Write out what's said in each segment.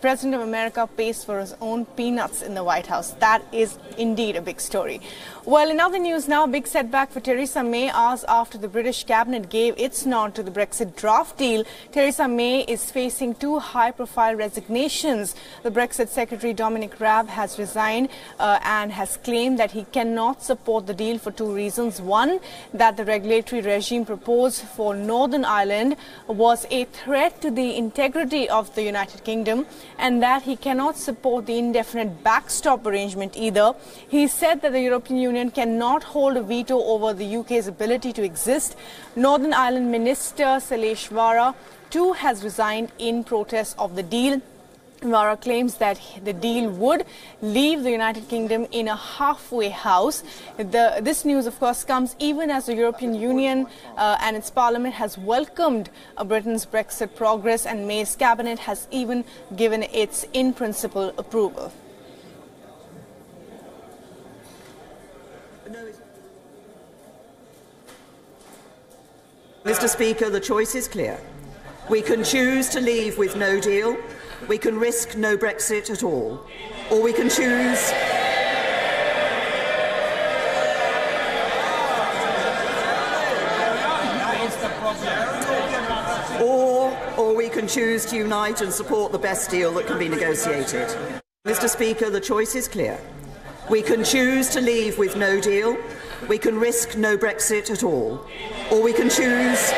President of America pays for his own peanuts in the White House. That is indeed a big story. Well, in other news now, big setback for Theresa May hours after the British cabinet gave its nod to the Brexit draft deal. Theresa May is facing two high-profile resignations. The Brexit Secretary Dominic Raab has resigned and has claimed that he cannot support the deal for two reasons. One, that the regulatory regime proposed for Northern Ireland was a threat to the integrity of the United Kingdom, and that he cannot support the indefinite backstop arrangement either. He said that the European Union cannot hold a veto over the UK's ability to exist. Northern Ireland Minister Sailesh Vara too has resigned in protest of the deal. Vara claims that the deal would leave the United Kingdom in a halfway house. This news, of course, comes even as the European Union and its parliament has welcomed Britain's Brexit progress, and May's cabinet has even given its in-principle approval. Mr. Speaker, the choice is clear. We can choose to leave with no deal, we can risk no Brexit at all, or we can choose to unite and support the best deal that can be negotiated. Mr. Speaker, the choice is clear. We can choose to leave with no deal, we can risk no Brexit at all, or we can choose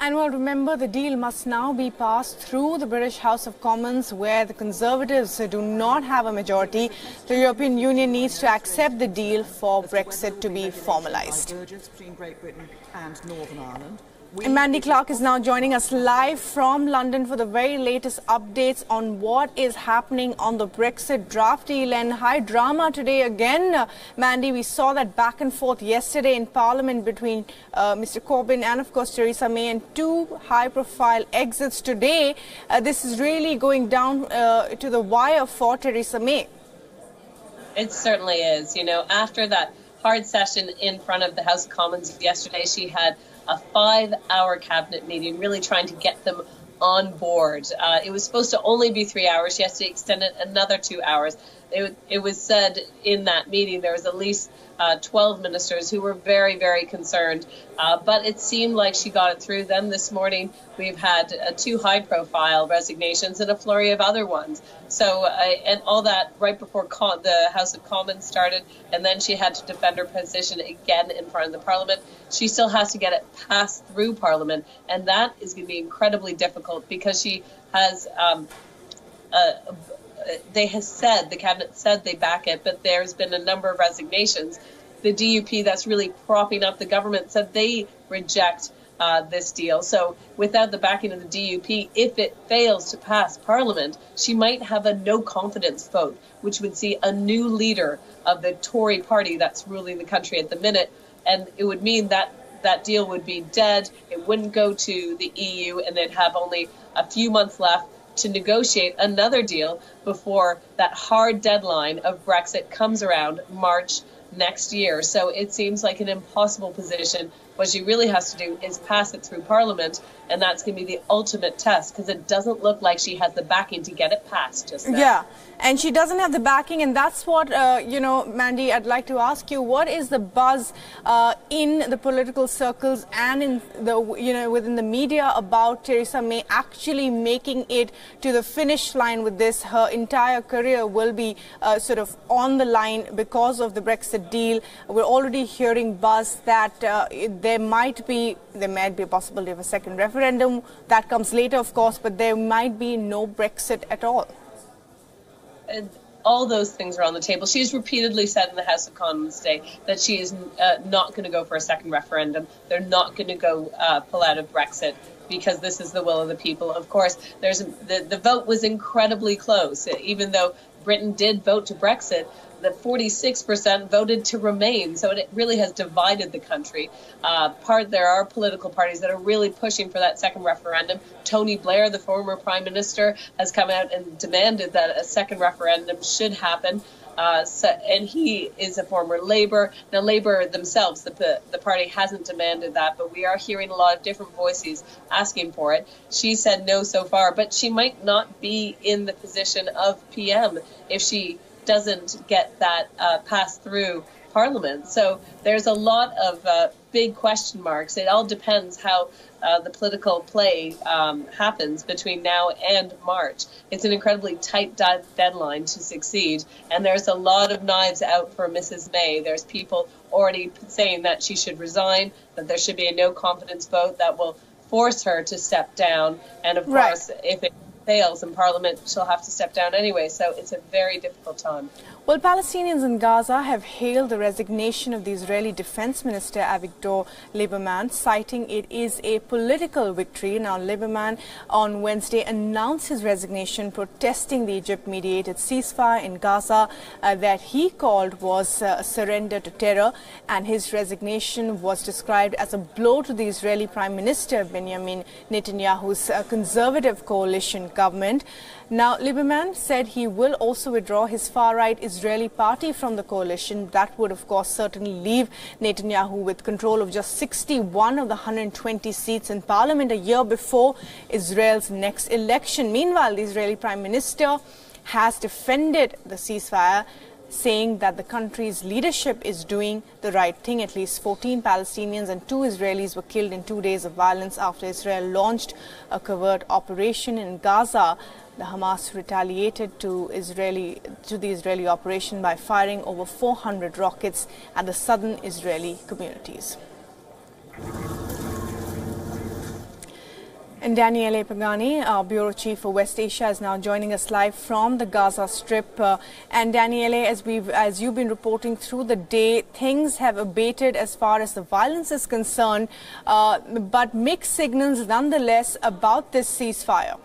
And well, remember, the deal must now be passed through the British House of Commons, where the Conservatives do not have a majority. The European Union needs to accept the deal for Brexit to be formalised. Between Great Britain and Northern Ireland. And Mandy Clark is now joining us live from London for the very latest updates on what is happening on the Brexit draft deal. And high drama today again. Mandy, we saw that back and forth yesterday in Parliament between Mr. Corbyn and, of course, Theresa May, and two high-profile exits today. This is really going down to the wire for Theresa May. It certainly is. You know, after that hard session in front of the House of Commons yesterday, she had a 5-hour cabinet meeting, really trying to get them on board. It was supposed to only be 3 hours. Yesterday extended another 2 hours. It was said in that meeting there was at least 12 ministers who were very, very concerned. But it seemed like she got it through. Then this morning we've had two high-profile resignations and a flurry of other ones. So, and all that right before the House of Commons started, and then she had to defend her position again in front of the Parliament. She still has to get it passed through Parliament, and that is going to be incredibly difficult because she has the cabinet said they back it, but there's been a number of resignations. The DUP that's really propping up the government said they reject this deal. So without the backing of the DUP, if it fails to pass Parliament, she might have a no confidence vote, which would see a new leader of the Tory party that's ruling the country at the minute. And it would mean that that deal would be dead. It wouldn't go to the EU, and they'd have only a few months left to negotiate another deal before that hard deadline of Brexit comes around March next year. So it seems like an impossible position. What she really has to do is pass it through Parliament, and that's going to be the ultimate test, because it doesn't look like she has the backing to get it passed just now. Yeah, and she doesn't have the backing, and that's what, Mandy, I'd like to ask you, what is the buzz in the political circles and in the, within the media about Theresa May actually making it to the finish line with this? Her entire career will be sort of on the line because of the Brexit deal. We're already hearing buzz that there might be a possibility of a second referendum. That comes later, of course, but there might be no Brexit at all. And all those things are on the table. She's repeatedly said in the House of Commons today that she is not going to go for a second referendum. They're not going to go pull out of Brexit because this is the will of the people. Of course, the vote was incredibly close. Even though Britain did vote to Brexit, the 46% voted to remain. So it really has divided the country. There are political parties that are really pushing for that second referendum. Tony Blair, the former Prime Minister, has come out and demanded that a second referendum should happen. And he is a former Labour. Now, Labour themselves, the party hasn't demanded that, but we are hearing a lot of different voices asking for it. She said no so far, but she might not be in the position of PM if she doesn't get that passed through Parliament. So there's a lot of big question marks. It all depends how the political play happens between now and March. It's an incredibly tight deadline to succeed, and there's a lot of knives out for Mrs. May. There's people already saying that she should resign, that there should be a no confidence vote that will force her to step down, and of course, if it fails in Parliament, she'll have to step down anyway. So it's a very difficult time. Well, Palestinians in Gaza have hailed the resignation of the Israeli Defense Minister Avigdor Lieberman, citing it is a political victory. Now, Lieberman on Wednesday announced his resignation, protesting the Egypt-mediated ceasefire in Gaza that he called was a surrender to terror, and his resignation was described as a blow to the Israeli Prime Minister Benjamin Netanyahu's conservative coalition government. Now, Lieberman said he will also withdraw his far-right Israeli party from the coalition. That would, of course, certainly leave Netanyahu with control of just 61 of the 120 seats in parliament a year before Israel's next election. Meanwhile, the Israeli Prime Minister has defended the ceasefire, saying that the country's leadership is doing the right thing. At least 14 Palestinians and 2 Israelis were killed in 2 days of violence after Israel launched a covert operation in Gaza. The Hamas retaliated to the Israeli operation by firing over 400 rockets at the southern Israeli communities. And Daniele Pagani, our Bureau Chief for West Asia, is now joining us live from the Gaza Strip. And Daniele, as you've been reporting through the day, things have abated as far as the violence is concerned, but mixed signals nonetheless about this ceasefire.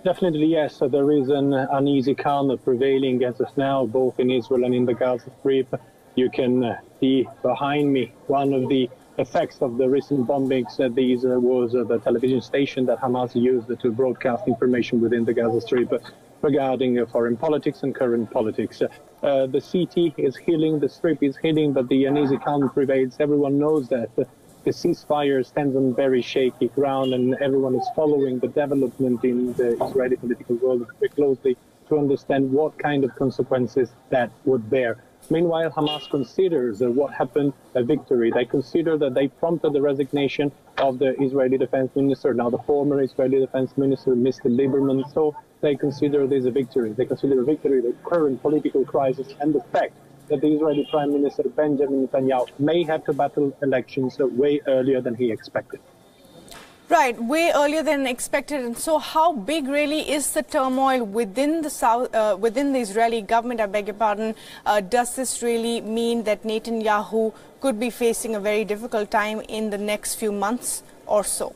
Definitely, yes. So there is an uneasy calm prevailing as of now, both in Israel and in the Gaza Strip. You can see behind me one of the effects of the recent bombings. These was the television station that Hamas used to broadcast information within the Gaza Strip regarding foreign politics and current politics. The city is healing, the Strip is healing, but the uneasy calm prevails. Everyone knows that the ceasefire stands on very shaky ground, and everyone is following the development in the Israeli political world very closely to understand what kind of consequences that would bear. Meanwhile, Hamas considers what happened a victory. They consider that they prompted the resignation of the Israeli Defense Minister, now the former Israeli Defense Minister, Mr. Lieberman. So they consider this a victory. They consider a victory the current political crisis and the fact that the Israeli Prime Minister Benjamin Netanyahu may have to battle elections way earlier than he expected. Right, way earlier than expected. And so how big really is the turmoil within the within the Israeli government? I beg your pardon. Does this really mean that Netanyahu could be facing a very difficult time in the next few months or so?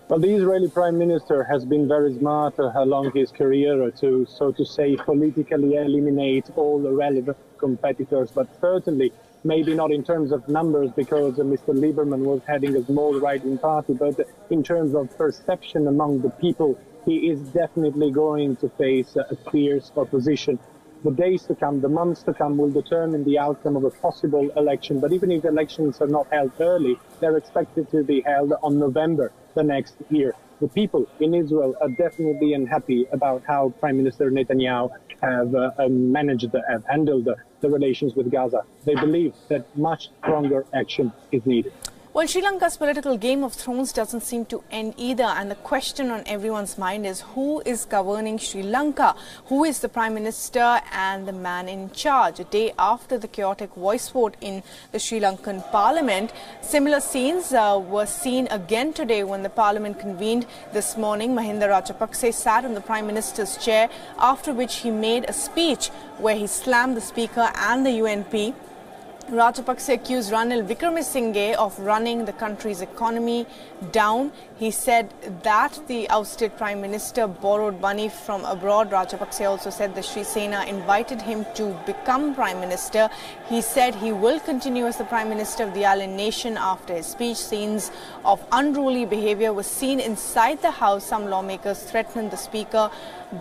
Well, the Israeli Prime Minister has been very smart along his career to, so to say, politically eliminate all the relevant competitors, but certainly maybe not in terms of numbers, because Mr. Lieberman was heading a small right-wing party, but in terms of perception among the people, he is definitely going to face a fierce opposition. The days to come, the months to come, will determine the outcome of a possible election. But even if elections are not held early, they're expected to be held on November the next year. The people in Israel are definitely unhappy about how Prime Minister Netanyahu have handled the relations with Gaza. They believe that much stronger action is needed. Well, Sri Lanka's political Game of Thrones doesn't seem to end either, and the question on everyone's mind is who is governing Sri Lanka? Who is the Prime Minister and the man in charge? A day after the chaotic voice vote in the Sri Lankan Parliament, similar scenes were seen again today when the Parliament convened this morning. Mahinda Rajapakse sat on the Prime Minister's chair, after which he made a speech where he slammed the Speaker and the UNP. Rajapaksa accused Ranil Wickremesinghe of running the country's economy down. He said that the ousted Prime Minister borrowed money from abroad. Rajapaksa also said that Sri Sena invited him to become Prime Minister. He said he will continue as the Prime Minister of the island nation after his speech. Scenes of unruly behaviour were seen inside the house. Some lawmakers threatened the Speaker.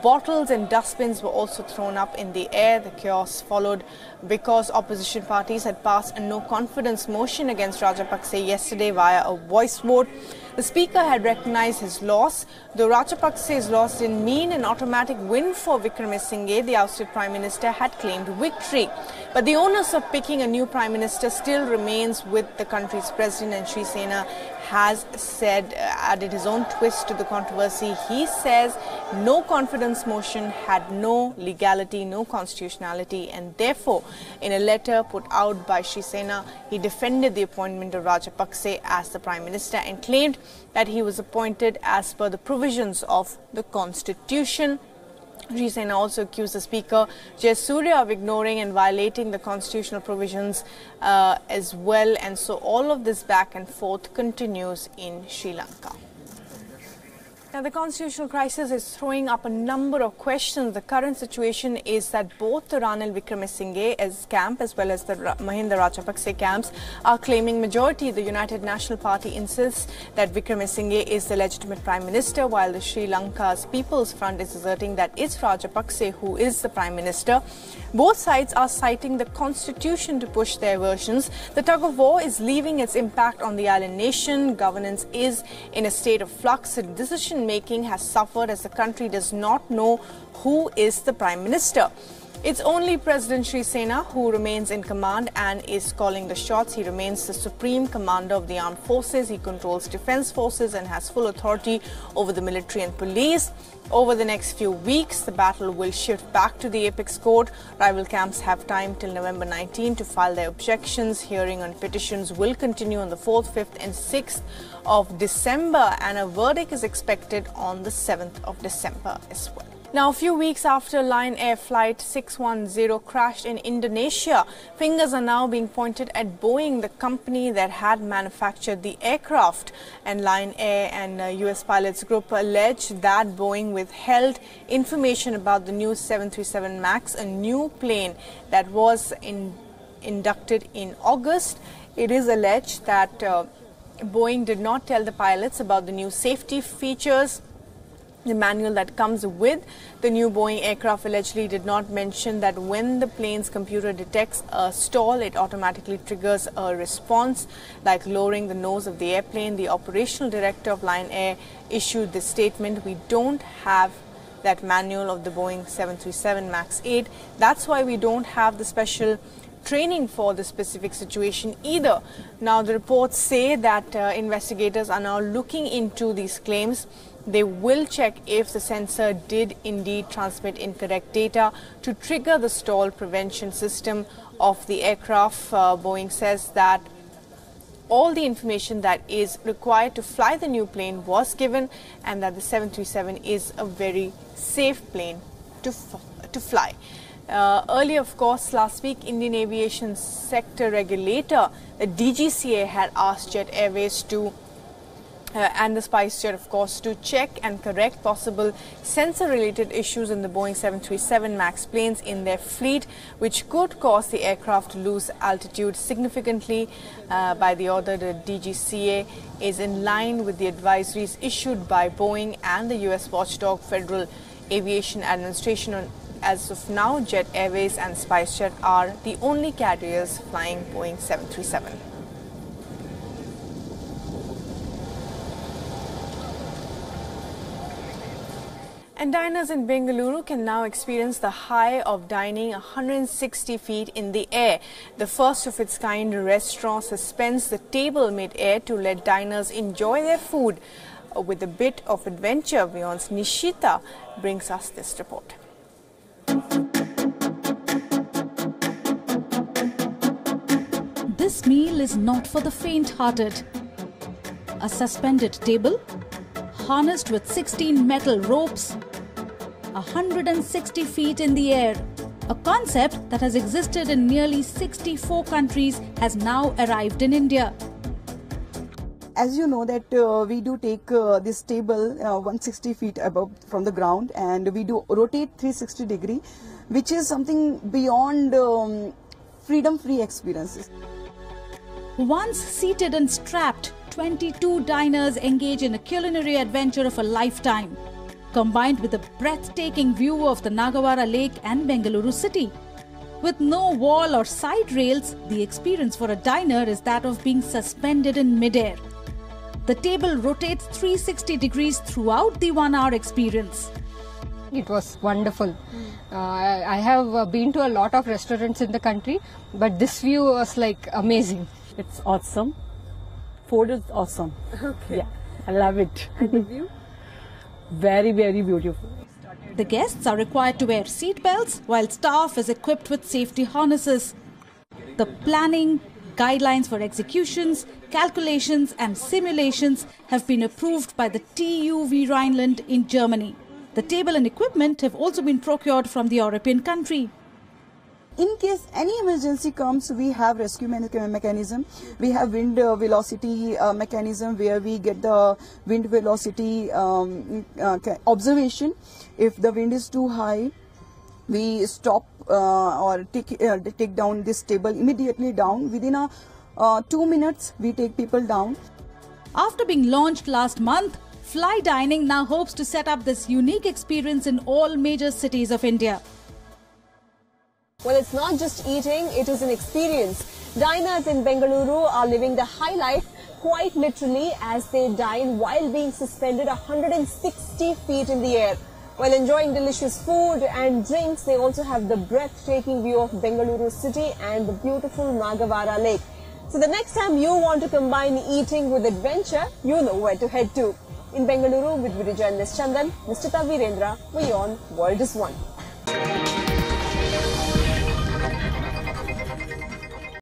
Bottles and dustbins were also thrown up in the air. The chaos followed because opposition parties had passed a no-confidence motion against Rajapaksa yesterday via a voice vote. The Speaker had recognized his loss. Though Rajapaksa's loss didn't mean an automatic win for Wickremesinghe, the ousted Prime Minister had claimed victory. But the onus of picking a new Prime Minister still remains with the country's President, and Sri Sena has said, added his own twist to the controversy. He says no confidence motion had no legality, no constitutionality, and therefore, in a letter put out by Sri Sena, he defended the appointment of Rajapaksa as the Prime Minister and claimed that he was appointed as per the provisions of the Constitution. Sri Sena also accused the Speaker, Jayasuriya, of ignoring and violating the constitutional provisions as well. And so all of this back and forth continues in Sri Lanka. Now, the constitutional crisis is throwing up a number of questions. The current situation is that both the Ranil Wickremesinghe camp as well as the Mahinda Rajapaksa camps are claiming majority. The United National Party insists that Wickremesinghe is the legitimate Prime Minister, while the Sri Lanka's People's Front is asserting that it's Rajapaksa who is the Prime Minister. Both sides are citing the Constitution to push their versions. The tug of war is leaving its impact on the island nation. Governance is in a state of flux. The decision-making has suffered as the country does not know who is the Prime Minister. It's only President Sri Sena who remains in command and is calling the shots. He remains the supreme commander of the armed forces. He controls defense forces and has full authority over the military and police. Over the next few weeks, the battle will shift back to the apex court. Rival camps have time till November 19 to file their objections. Hearing on petitions will continue on the 4th, 5th and 6th of December, and a verdict is expected on the 7th of December as well. Now, a few weeks after Lion Air Flight 610 crashed in Indonesia, fingers are now being pointed at Boeing, the company that had manufactured the aircraft. And Lion Air and US Pilots Group allege that Boeing withheld information about the new 737 MAX, a new plane that was inducted in August. It is alleged that Boeing did not tell the pilots about the new safety features. The manual that comes with the new Boeing aircraft allegedly did not mention that when the plane's computer detects a stall, it automatically triggers a response like lowering the nose of the airplane. The operational director of Lion Air issued this statement: "We don't have that manual of the Boeing 737 MAX 8. That's why we don't have the special training for the specific situation either." Now, the reports say that investigators are now looking into these claims. They will check if the sensor did indeed transmit incorrect data to trigger the stall prevention system of the aircraft. Boeing says that all the information that is required to fly the new plane was given, and that the 737 is a very safe plane to fly. Earlier, of course, last week, Indian aviation sector regulator, the DGCA, had asked Jet Airways to and the SpiceJet, of course, to check and correct possible sensor-related issues in the Boeing 737 MAX planes in their fleet, which could cause the aircraft to lose altitude significantly. By the order, the DGCA is in line with the advisories issued by Boeing and the US watchdog Federal Aviation Administration. As of now, Jet Airways and SpiceJet are the only carriers flying Boeing 737. And diners in Bengaluru can now experience the high of dining 160 feet in the air. The first of its kind restaurant suspends the table mid-air to let diners enjoy their food. With a bit of adventure, WION's Nishita brings us this report. This meal is not for the faint-hearted. A suspended table, harnessed with 16 metal ropes, 160 feet in the air, A concept that has existed in nearly 64 countries has now arrived in India. As you know that we do take this table 160 feet above from the ground, and we do rotate 360 degree, which is something beyond freedom-free experiences. Once seated and strapped, 22 diners engage in a culinary adventure of a lifetime, combined with a breathtaking view of the Nagavara Lake and Bengaluru city. With no wall or side rails, the experience for a diner is that of being suspended in midair. The table rotates 360 degrees throughout the 1-hour experience. It was wonderful. I have been to a lot of restaurants in the country, but this view was like amazing. It's awesome. Food is awesome. Okay. Yeah, I love it. And the view? Very, very beautiful. The guests are required to wear seat belts, while staff is equipped with safety harnesses. The planning, guidelines for executions, calculations and simulations have been approved by the TÜV Rheinland in Germany. The table and equipment have also been procured from the European country. In case any emergency comes, we have rescue mechanism. We have wind velocity mechanism where we get the wind velocity observation. If the wind is too high, we stop or take down this table immediately down. Within 2 minutes, we take people down. After being launched last month, Fly Dining now hopes to set up this unique experience in all major cities of India. Well, it's not just eating, it is an experience. Diners in Bengaluru are living the high life quite literally as they dine while being suspended 160 feet in the air. While enjoying delicious food and drinks, they also have the breathtaking view of Bengaluru city and the beautiful Nagavara Lake. So the next time you want to combine eating with adventure, you know where to head to. In Bengaluru with Vijay and Chandan, Mr. Virendra, WION World is One.